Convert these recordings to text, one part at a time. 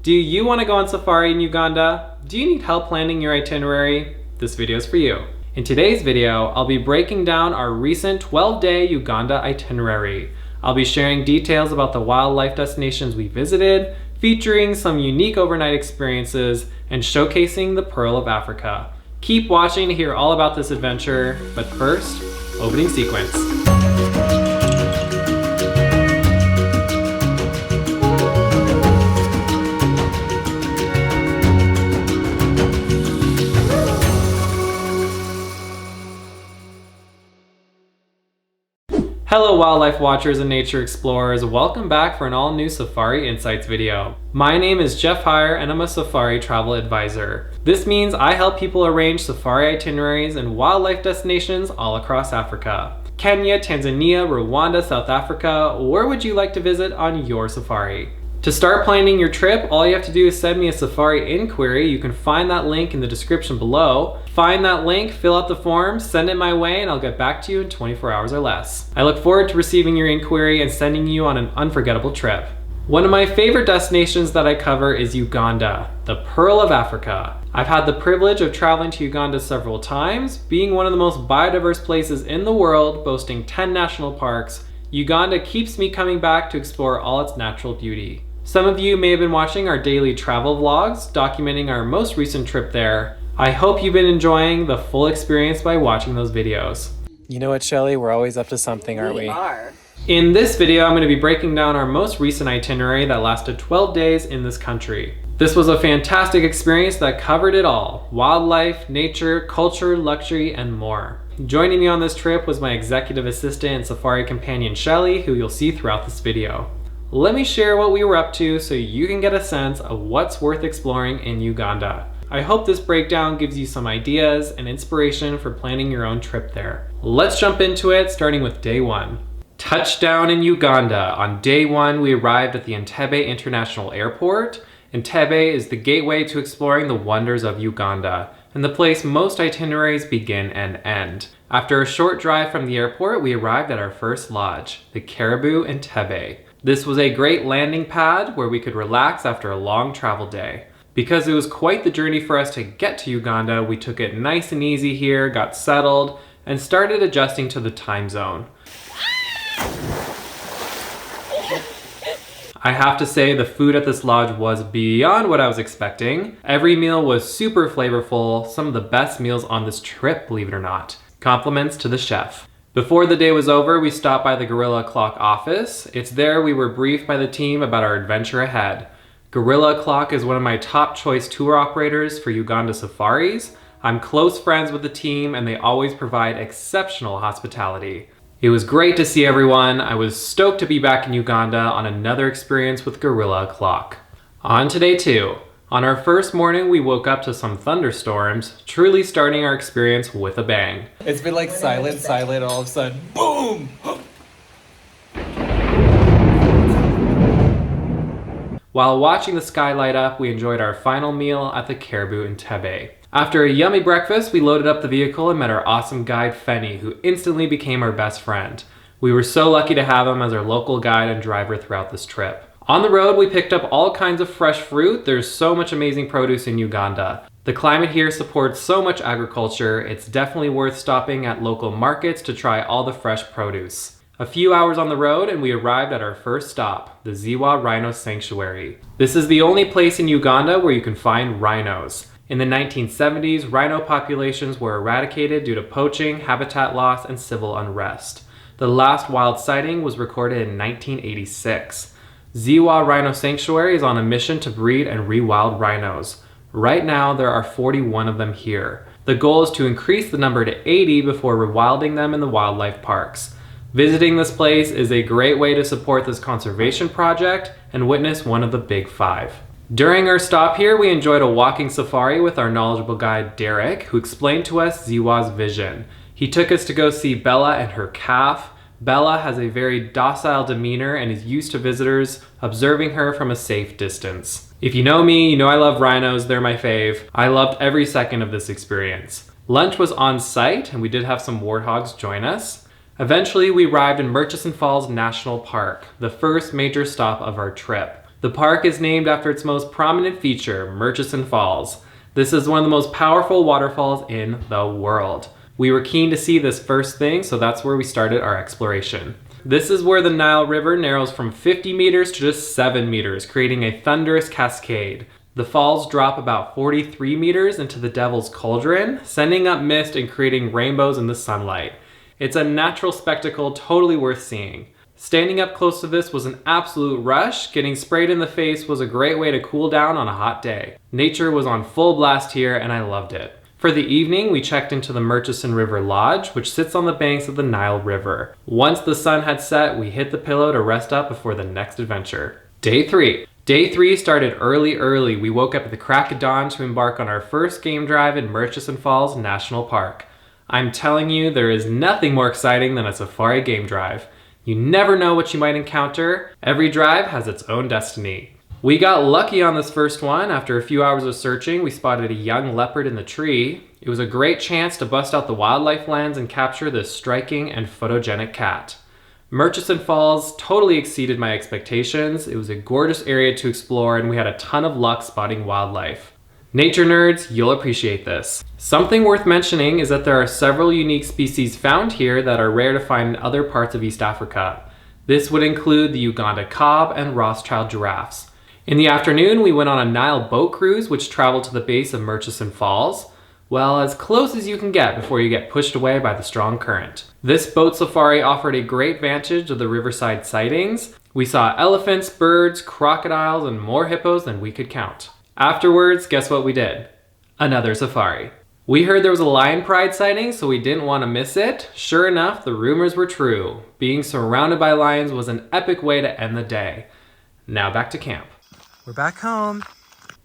Do you want to go on safari in Uganda? Do you need help planning your itinerary? This video is for you. In today's video, I'll be breaking down our recent 12-day Uganda itinerary. I'll be sharing details about the wildlife destinations we visited, featuring some unique overnight experiences, and showcasing the Pearl of Africa. Keep watching to hear all about this adventure, but first, opening sequence. Hello wildlife watchers and nature explorers, welcome back for an all-new Safari Insights video. My name is Jeff Heyer and I'm a safari travel advisor. This means I help people arrange safari itineraries and wildlife destinations all across Africa. Kenya, Tanzania, Rwanda, South Africa, where would you like to visit on your safari? To start planning your trip, all you have to do is send me a safari inquiry. You can find that link in the description below. Find that link, fill out the form, send it my way, and I'll get back to you in 24 hours or less. I look forward to receiving your inquiry and sending you on an unforgettable trip. One of my favorite destinations that I cover is Uganda, the Pearl of Africa. I've had the privilege of traveling to Uganda several times, being one of the most biodiverse places in the world, boasting 10 national parks. Uganda keeps me coming back to explore all its natural beauty. Some of you may have been watching our daily travel vlogs, documenting our most recent trip there. I hope you've been enjoying the full experience by watching those videos. You know what, Shelly? We're always up to something, aren't we? We are. In this video, I'm going to be breaking down our most recent itinerary that lasted 12 days in this country. This was a fantastic experience that covered it all: wildlife, nature, culture, luxury, and more. Joining me on this trip was my executive assistant and safari companion, Shelly, who you'll see throughout this video. Let me share what we were up to so you can get a sense of what's worth exploring in Uganda. I hope this breakdown gives you some ideas and inspiration for planning your own trip there. Let's jump into it, starting with day one. Touchdown in Uganda. On day one, we arrived at the Entebbe International Airport. Entebbe is the gateway to exploring the wonders of Uganda, and the place most itineraries begin and end. After a short drive from the airport, we arrived at our first lodge, the Caribou Entebbe. This was a great landing pad where we could relax after a long travel day. Because it was quite the journey for us to get to Uganda, we took it nice and easy here, got settled, and started adjusting to the time zone. I have to say the food at this lodge was beyond what I was expecting. Every meal was super flavorful, some of the best meals on this trip, believe it or not. Compliments to the chef. Before the day was over, we stopped by the Gorilla Clock office. It's there we were briefed by the team about our adventure ahead. Gorilla Clock is one of my top choice tour operators for Uganda safaris. I'm close friends with the team and they always provide exceptional hospitality. It was great to see everyone. I was stoked to be back in Uganda on another experience with Gorilla Clock. On to day two. On our first morning, we woke up to some thunderstorms, truly starting our experience with a bang. It's been like silent, all of a sudden, boom! While watching the sky light up, we enjoyed our final meal at the Caribou Entebbe. After a yummy breakfast, we loaded up the vehicle and met our awesome guide, Fenny, who instantly became our best friend. We were so lucky to have him as our local guide and driver throughout this trip. On the road, we picked up all kinds of fresh fruit. There's so much amazing produce in Uganda. The climate here supports so much agriculture. It's definitely worth stopping at local markets to try all the fresh produce. A few hours on the road and we arrived at our first stop, the Ziwa Rhino Sanctuary. This is the only place in Uganda where you can find rhinos. In the 1970s, rhino populations were eradicated due to poaching, habitat loss, and civil unrest. The last wild sighting was recorded in 1986. Ziwa Rhino Sanctuary is on a mission to breed and rewild rhinos. Right now, there are 41 of them here. The goal is to increase the number to 80 before rewilding them in the wildlife parks. Visiting this place is a great way to support this conservation project and witness one of the big five. During our stop here, we enjoyed a walking safari with our knowledgeable guide, Derek, who explained to us Ziwa's vision. He took us to go see Bella and her calf. Bella has a very docile demeanor and is used to visitors observing her from a safe distance. If you know me, you know I love rhinos, they're my fave. I loved every second of this experience. Lunch was on site and we did have some warthogs join us. Eventually we arrived in Murchison Falls National Park, the first major stop of our trip. The park is named after its most prominent feature, Murchison Falls. This is one of the most powerful waterfalls in the world. We were keen to see this first thing, so that's where we started our exploration. This is where the Nile River narrows from 50 meters to just 7 meters, creating a thunderous cascade. The falls drop about 43 meters into the Devil's Cauldron, sending up mist and creating rainbows in the sunlight. It's a natural spectacle totally worth seeing. Standing up close to this was an absolute rush. Getting sprayed in the face was a great way to cool down on a hot day. Nature was on full blast here and I loved it. For the evening, we checked into the Murchison River Lodge, which sits on the banks of the Nile River. Once the sun had set, we hit the pillow to rest up before the next adventure. Day 3. Day 3 started early. We woke up at the crack of dawn to embark on our first game drive in Murchison Falls National Park. I'm telling you, there is nothing more exciting than a safari game drive. You never know what you might encounter. Every drive has its own destiny. We got lucky on this first one. After a few hours of searching, we spotted a young leopard in the tree. It was a great chance to bust out the wildlife lens and capture this striking and photogenic cat. Murchison Falls totally exceeded my expectations. It was a gorgeous area to explore and we had a ton of luck spotting wildlife. Nature nerds, you'll appreciate this. Something worth mentioning is that there are several unique species found here that are rare to find in other parts of East Africa. This would include the Uganda kob and Rothschild giraffes. In the afternoon, we went on a Nile boat cruise which traveled to the base of Murchison Falls. Well, as close as you can get before you get pushed away by the strong current. This boat safari offered a great vantage of the riverside sightings. We saw elephants, birds, crocodiles, and more hippos than we could count. Afterwards, guess what we did? Another safari. We heard there was a lion pride sighting, so we didn't want to miss it. Sure enough, the rumors were true. Being surrounded by lions was an epic way to end the day. Now back to camp. We're back home.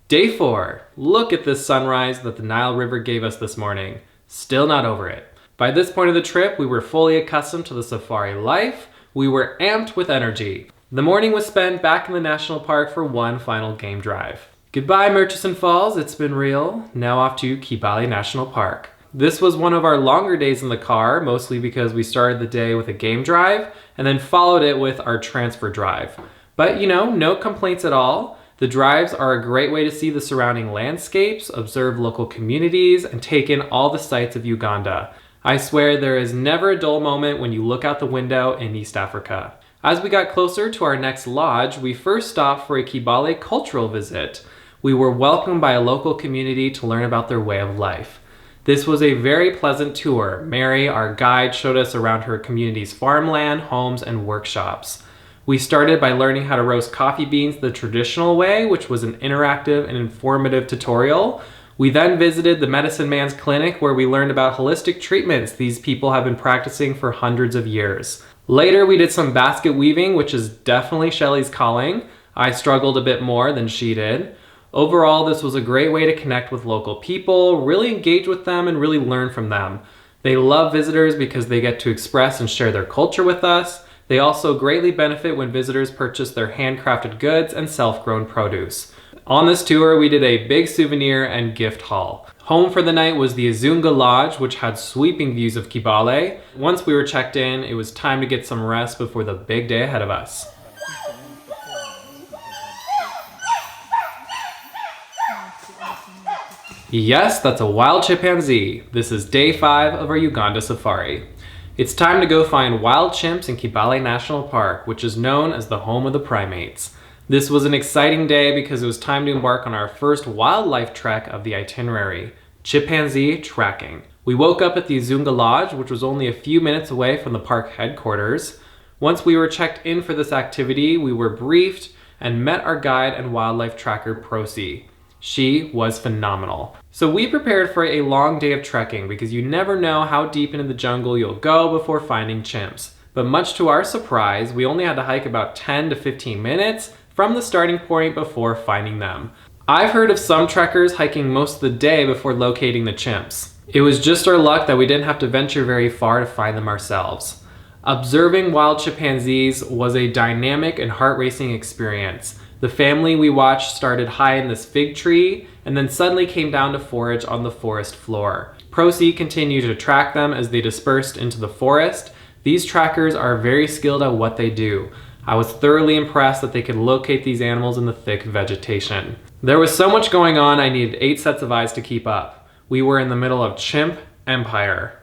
Day 4. Look at this sunrise that the Nile River gave us this morning. Still not over it. By this point of the trip, we were fully accustomed to the safari life. We were amped with energy. The morning was spent back in the national park for one final game drive. Goodbye Murchison Falls, it's been real. Now off to Kibale National Park. This was one of our longer days in the car, mostly because we started the day with a game drive and then followed it with our transfer drive. But you know, no complaints at all. The drives are a great way to see the surrounding landscapes, observe local communities, and take in all the sights of Uganda. I swear there is never a dull moment when you look out the window in East Africa. As we got closer to our next lodge, we first stopped for a Kibale cultural visit. We were welcomed by a local community to learn about their way of life. This was a very pleasant tour. Mary, our guide, showed us around her community's farmland, homes, and workshops. We started by learning how to roast coffee beans the traditional way, which was an interactive and informative tutorial. We then visited the Medicine Man's clinic where we learned about holistic treatments these people have been practicing for hundreds of years. Later, we did some basket weaving, which is definitely Shelley's calling. I struggled a bit more than she did. Overall, this was a great way to connect with local people, really engage with them, and really learn from them. They love visitors because they get to express and share their culture with us. They also greatly benefit when visitors purchase their handcrafted goods and self-grown produce. On this tour, we did a big souvenir and gift haul. Home for the night was the Izunga Lodge, which had sweeping views of Kibale. Once we were checked in, it was time to get some rest before the big day ahead of us. Yes, that's a wild chimpanzee. This is day 5 of our Uganda safari. It's time to go find wild chimps in Kibale National Park, which is known as the home of the primates. This was an exciting day because it was time to embark on our first wildlife trek of the itinerary, chimpanzee tracking. We woke up at the Izunga Lodge, which was only a few minutes away from the park headquarters. Once we were checked in for this activity, we were briefed and met our guide and wildlife tracker, Procy. She was phenomenal. So we prepared for a long day of trekking because you never know how deep into the jungle you'll go before finding chimps. But much to our surprise, we only had to hike about 10 to 15 minutes from the starting point before finding them. I've heard of some trekkers hiking most of the day before locating the chimps. It was just our luck that we didn't have to venture very far to find them ourselves. Observing wild chimpanzees was a dynamic and heart-racing experience. The family we watched started high in this fig tree and then suddenly came down to forage on the forest floor. Procy continued to track them as they dispersed into the forest. These trackers are very skilled at what they do. I was thoroughly impressed that they could locate these animals in the thick vegetation. There was so much going on, I needed 8 sets of eyes to keep up. We were in the middle of Chimp Empire.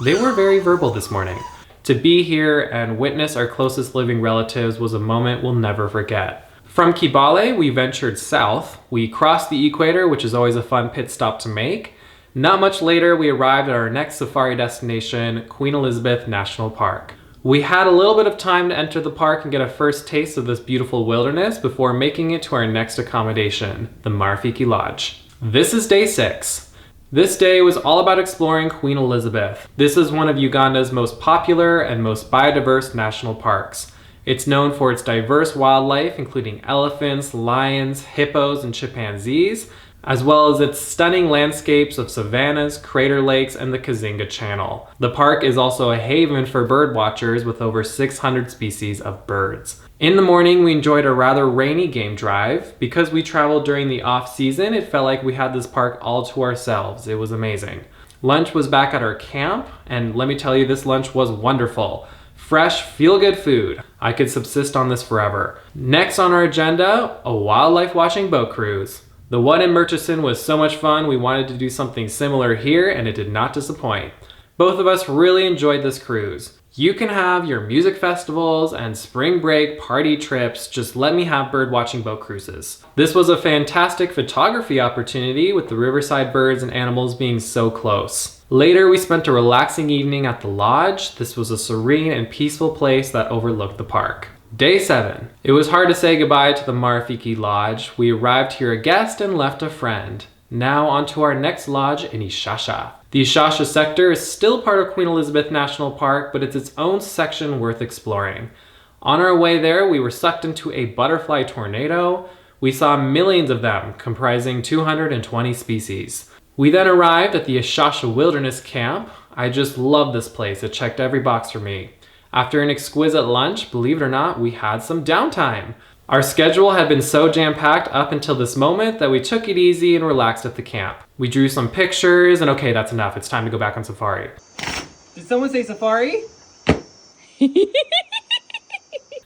They were very verbal this morning. To be here and witness our closest living relatives was a moment we'll never forget. From Kibale, we ventured south. We crossed the equator, which is always a fun pit stop to make. Not much later, we arrived at our next safari destination, Queen Elizabeth National Park. We had a little bit of time to enter the park and get a first taste of this beautiful wilderness before making it to our next accommodation, the Marafiki Lodge. This is day 6. This day was all about exploring Queen Elizabeth. This is one of Uganda's most popular and most biodiverse national parks. It's known for its diverse wildlife, including elephants, lions, hippos, and chimpanzees, as well as its stunning landscapes of savannas, crater lakes, and the Mgahinga Channel. The park is also a haven for bird watchers with over 600 species of birds. In the morning, we enjoyed a rather rainy game drive. Because we traveled during the off-season, it felt like we had this park all to ourselves. It was amazing. Lunch was back at our camp, and let me tell you, this lunch was wonderful. Fresh, feel-good food. I could subsist on this forever. Next on our agenda, a wildlife watching boat cruise. The one in Murchison was so much fun, we wanted to do something similar here, and it did not disappoint. Both of us really enjoyed this cruise. You can have your music festivals and spring break party trips, just let me have bird watching boat cruises. This was a fantastic photography opportunity with the riverside birds and animals being so close. Later, we spent a relaxing evening at the lodge. This was a serene and peaceful place that overlooked the park. Day 7. It was hard to say goodbye to the Marafiki Lodge. We arrived here a guest and left a friend. Now on to our next lodge in Ishasha. The Ishasha Sector is still part of Queen Elizabeth National Park, but it's its own section worth exploring. On our way there, we were sucked into a butterfly tornado. We saw millions of them, comprising 220 species. We then arrived at the Ishasha Wilderness Camp. I just love this place. It checked every box for me. After an exquisite lunch, believe it or not, we had some downtime. Our schedule had been so jam-packed up until this moment that we took it easy and relaxed at the camp. We drew some pictures and okay, that's enough. It's time to go back on safari. Did someone say safari?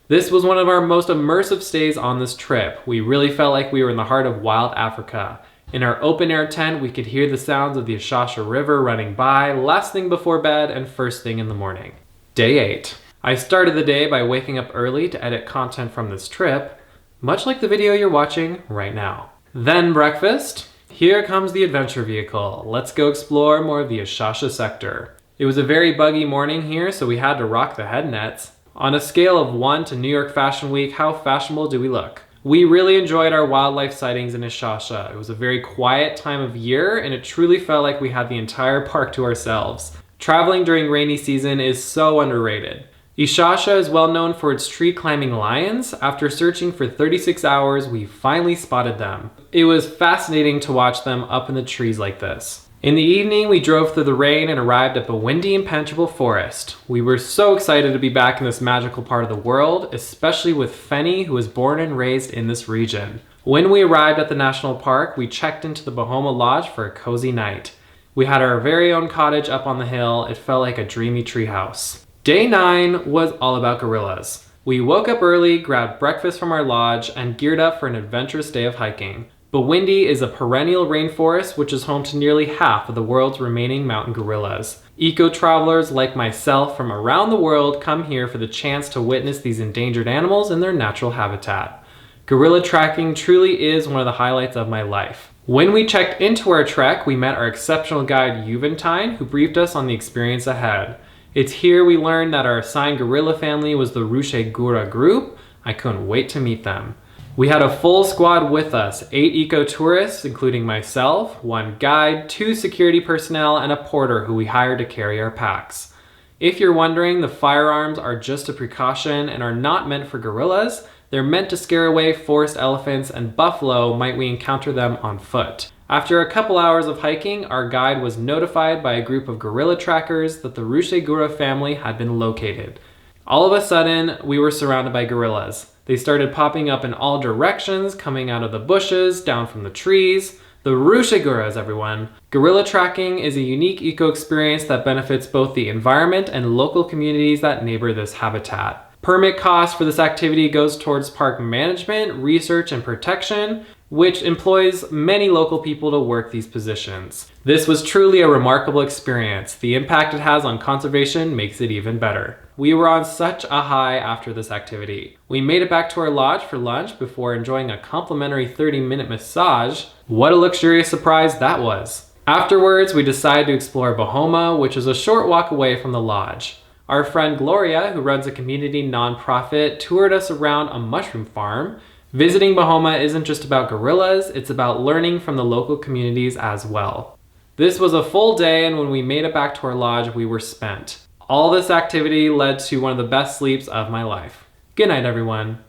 This was one of our most immersive stays on this trip. We really felt like we were in the heart of wild Africa. In our open-air tent, we could hear the sounds of the Ishasha River running by, last thing before bed and first thing in the morning. Day 8. I started the day by waking up early to edit content from this trip, much like the video you're watching right now. Then breakfast. Here comes the adventure vehicle. Let's go explore more of the Ishasha Sector. It was a very buggy morning here, so we had to rock the head nets. On a scale of 1 to New York Fashion Week, how fashionable do we look? We really enjoyed our wildlife sightings in Ishasha. It was a very quiet time of year, and it truly felt like we had the entire park to ourselves. Traveling during rainy season is so underrated. Ishasha is well known for its tree climbing lions. After searching for 36 hours, we finally spotted them. It was fascinating to watch them up in the trees like this. In the evening, we drove through the rain and arrived at Bwindi Impenetrable Forest. We were so excited to be back in this magical part of the world, especially with Feni, who was born and raised in this region. When we arrived at the national park, we checked into the Bahoma Lodge for a cozy night. We had our very own cottage up on the hill. It felt like a dreamy treehouse. Day 9 was all about gorillas. We woke up early, grabbed breakfast from our lodge, and geared up for an adventurous day of hiking. Bwindi is a perennial rainforest which is home to nearly half of the world's remaining mountain gorillas. Eco-travelers like myself from around the world come here for the chance to witness these endangered animals in their natural habitat. Gorilla tracking truly is one of the highlights of my life. When we checked into our trek, we met our exceptional guide Uganda, who briefed us on the experience ahead. It's here we learned that our assigned gorilla family was the Ruche Gura group. I couldn't wait to meet them. We had a full squad with us, 8 eco-tourists, including myself, 1 guide, 2 security personnel, and a porter who we hired to carry our packs. If you're wondering, the firearms are just a precaution and are not meant for gorillas. They're meant to scare away forest elephants and buffalo might we encounter them on foot. After a couple hours of hiking, our guide was notified by a group of gorilla trackers that the Ruche Gura family had been located. All of a sudden, we were surrounded by gorillas. They started popping up in all directions, coming out of the bushes, down from the trees. The Rushaguras, everyone. Gorilla tracking is a unique eco-experience that benefits both the environment and local communities that neighbor this habitat. Permit cost for this activity goes towards park management, research, and protection, which employs many local people to work these positions. This was truly a remarkable experience. The impact it has on conservation makes it even better. We were on such a high after this activity. We made it back to our lodge for lunch before enjoying a complimentary 30-minute massage. What a luxurious surprise that was. Afterwards, we decided to explore Bahoma, which is a short walk away from the lodge. Our friend Gloria, who runs a community nonprofit, toured us around a mushroom farm. Visiting Bahoma isn't just about gorillas, it's about learning from the local communities as well. This was a full day, and when we made it back to our lodge, we were spent. All this activity led to one of the best sleeps of my life. Good night, everyone.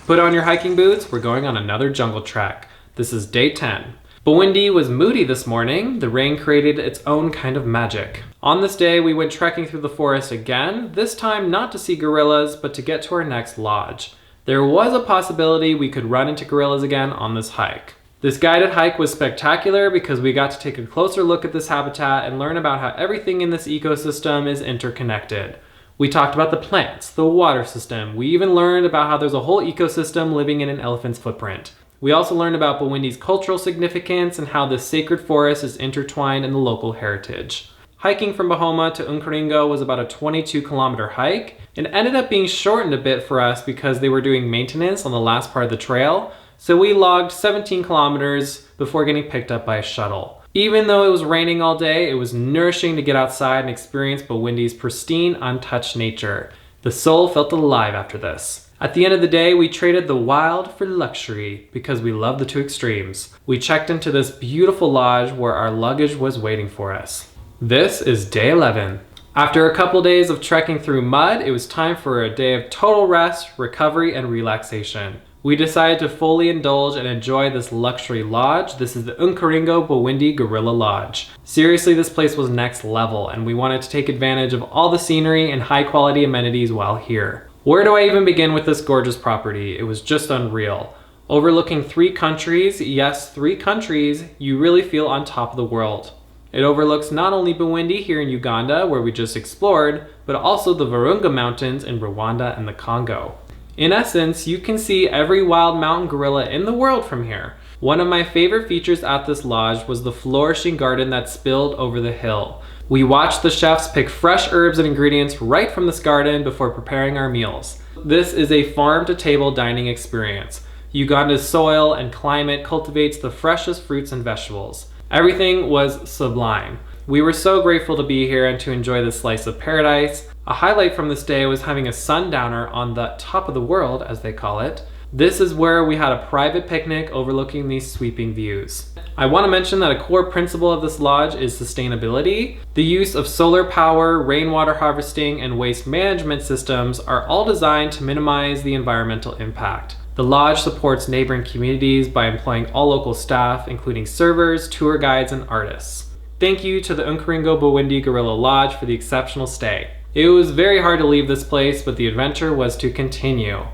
Put on your hiking boots, we're going on another jungle trek. This is day 10. Bwindi was moody this morning. The rain created its own kind of magic. On this day, we went trekking through the forest again, this time not to see gorillas, but to get to our next lodge. There was a possibility we could run into gorillas again on this hike. This guided hike was spectacular because we got to take a closer look at this habitat and learn about how everything in this ecosystem is interconnected. We talked about the plants, the water system. We even learned about how there's a whole ecosystem living in an elephant's footprint. We also learned about Bwindi's cultural significance and how this sacred forest is intertwined in the local heritage. Hiking from Bahoma to Nkuringo was about a 22-kilometer hike. It ended up being shortened a bit for us because they were doing maintenance on the last part of the trail, so we logged 17 kilometers before getting picked up by a shuttle. Even though it was raining all day, it was nourishing to get outside and experience Bwindi's pristine, untouched nature. The soul felt alive after this. At the end of the day, we traded the wild for luxury because we love the two extremes. We checked into this beautiful lodge where our luggage was waiting for us. This is day 11. After a couple days of trekking through mud, it was time for a day of total rest, recovery, and relaxation. We decided to fully indulge and enjoy this luxury lodge. This is the Nkuringo Bwindi Gorilla Lodge. Seriously, this place was next level, and we wanted to take advantage of all the scenery and high quality amenities while here. Where do I even begin with this gorgeous property? It was just unreal. Overlooking 3 countries, yes, 3 countries, you really feel on top of the world. It overlooks not only Bwindi here in Uganda, where we just explored, but also the Virunga Mountains in Rwanda and the Congo. In essence, you can see every wild mountain gorilla in the world from here. One of my favorite features at this lodge was the flourishing garden that spilled over the hill. We watched the chefs pick fresh herbs and ingredients right from this garden before preparing our meals. This is a farm-to-table dining experience. Uganda's soil and climate cultivates the freshest fruits and vegetables. Everything was sublime. We were so grateful to be here and to enjoy this slice of paradise. A highlight from this day was having a sundowner on the top of the world, as they call it. This is where we had a private picnic overlooking these sweeping views. I want to mention that a core principle of this lodge is sustainability. The use of solar power, rainwater harvesting, and waste management systems are all designed to minimize the environmental impact. The lodge supports neighboring communities by employing all local staff, including servers, tour guides, and artists. Thank you to the Nkuringo Bwindi Gorilla Lodge for the exceptional stay. It was very hard to leave this place, but the adventure was to continue.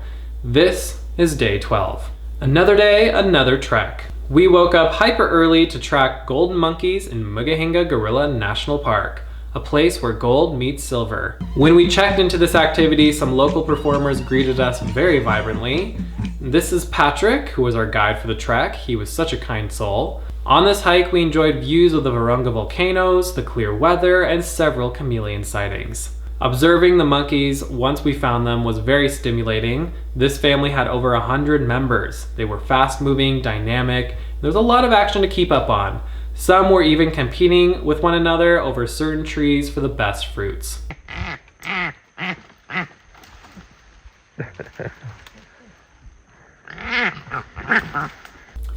This is day 12. Another day, another trek. We woke up hyper early to track golden monkeys in Mgahinga Gorilla National Park, a place where gold meets silver. When we checked into this activity, some local performers greeted us very vibrantly. This is Patrick, who was our guide for the trek. He was such a kind soul. On this hike, we enjoyed views of the Virunga volcanoes, the clear weather, and several chameleon sightings. Observing the monkeys once we found them was very stimulating. This family had over 100 members. They were fast-moving, dynamic. There was a lot of action to keep up on. Some were even competing with one another over certain trees for the best fruits.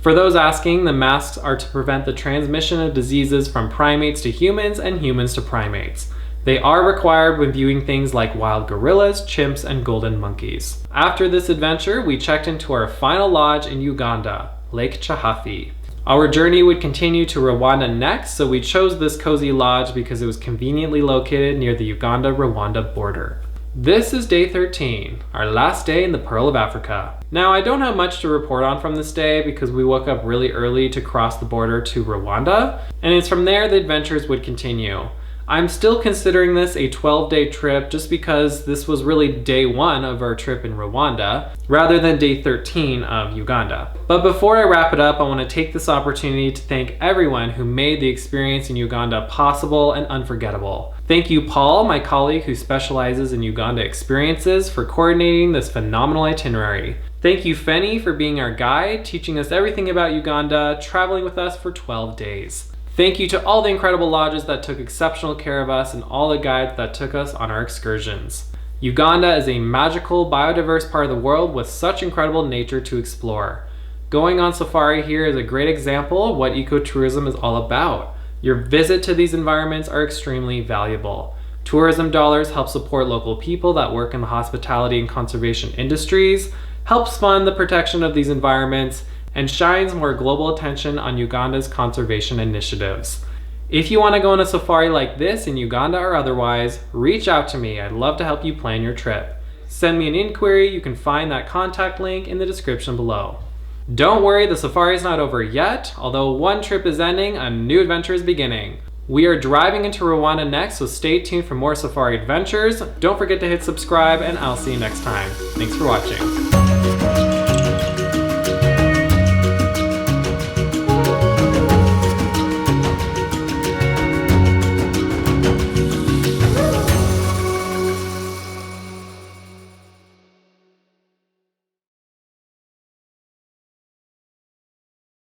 For those asking, the masks are to prevent the transmission of diseases from primates to humans and humans to primates. They are required when viewing things like wild gorillas, chimps, and golden monkeys. After this adventure, we checked into our final lodge in Uganda, Lake Chahafi. Our journey would continue to Rwanda next, so we chose this cozy lodge because it was conveniently located near the Uganda-Rwanda border. This is day 13, our last day in the Pearl of Africa. Now, I don't have much to report on from this day because we woke up really early to cross the border to Rwanda, and it's from there the adventures would continue. I'm still considering this a 12-day trip just because this was really day 1 of our trip in Rwanda, rather than day 13 of Uganda. But before I wrap it up, I want to take this opportunity to thank everyone who made the experience in Uganda possible and unforgettable. Thank you, Paul, my colleague who specializes in Uganda experiences, for coordinating this phenomenal itinerary. Thank you, Feni, for being our guide, teaching us everything about Uganda, traveling with us for 12 days. Thank you to all the incredible lodges that took exceptional care of us and all the guides that took us on our excursions. Uganda is a magical, biodiverse part of the world with such incredible nature to explore. Going on safari here is a great example of what ecotourism is all about. Your visit to these environments are extremely valuable. Tourism dollars help support local people that work in the hospitality and conservation industries, helps fund the protection of these environments, and shines more global attention on Uganda's conservation initiatives. If you want to go on a safari like this in Uganda or otherwise, reach out to me. I'd love to help you plan your trip. Send me an inquiry. You can find that contact link in the description below. Don't worry, the safari is not over yet. Although one trip is ending, a new adventure is beginning. We are driving into Rwanda next, so stay tuned for more safari adventures. Don't forget to hit subscribe, and I'll see you next time. Thanks for watching.